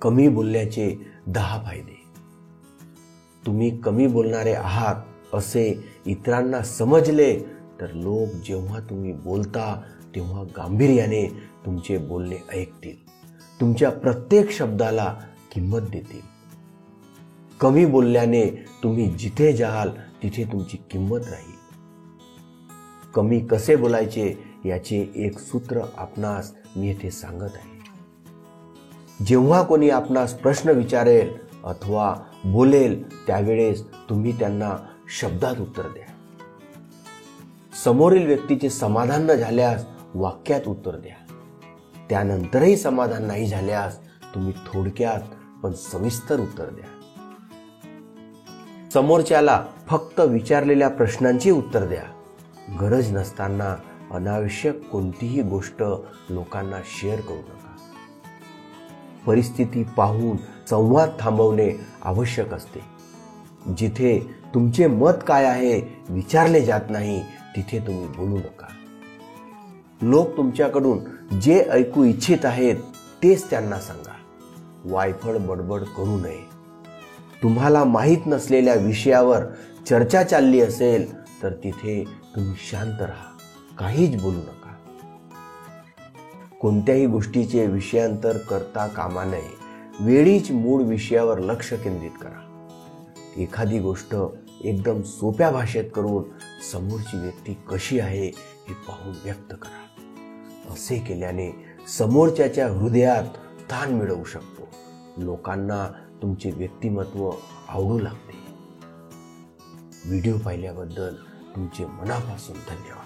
कमी बोलण्याचे 10 फायदे. तुम्ही कमी बोलणारे आहात असे इतरांना समजले तर लोक जेव्हा तुम्ही बोलता तेव्हा गांभीर्याने तुमचे बोलणे ऐकतील, तुमच्या प्रत्येक शब्दाला किंमत देतील. कमी बोलल्याने तुम्ही जिथे जाल तिथे तुमची किंमत राहील. कमी कसे बोलायचे याचे एक सूत्र आपणास मी येथे सांगत आहे. जेव्हा कोणी आपणास प्रश्न विचारेल अथवा बोलेल त्यावेळेस तुम्ही त्यांना शब्दात उत्तर द्या. समोरील व्यक्तीचे समाधान न झाल्यास वाक्यात उत्तर द्या. त्यानंतरही समाधान नाही झाल्यास तुम्ही थोडक्यात पण सविस्तर उत्तर द्या. समोरच्याला फक्त विचारलेल्या प्रश्नांची उत्तर द्या. गरज नसताना अनावश्यक कोणतीही गोष्ट लोकांना शेअर करू नका. परिस्थिती पाहून संवाद थांबवणे आवश्यक असते. जिथे तुमचे मत काय आहे विचारले जात नाही तिथे तुम्ही बोलू नका. लोक तुमच्याकडून जे ऐकू इच्छित आहेत तेच त्यांना सांगा. वायफळ बडबड करू नये. तुम्हाला माहीत नसलेल्या विषयावर चर्चा चालली असेल तर तिथे तुम्ही शांत राहा, काहीच बोलू नका. कोणत्याही गोष्टीचे विषयांतर करता कामा नये. वेळीच मूळ विषयावर लक्ष केंद्रित करा. एखादी गोष्ट एकदम सोप्या भाषेत करून समोरची व्यक्ती कशी आहे हे पाहून व्यक्त करा. असे केल्याने समोरच्याच्या हृदयात स्थान मिळवू शकतो. लोकांना तुमचे व्यक्तिमत्व आवडू लागते. व्हिडिओ पाहिल्याबद्दल तुमचे मनापासून धन्यवाद.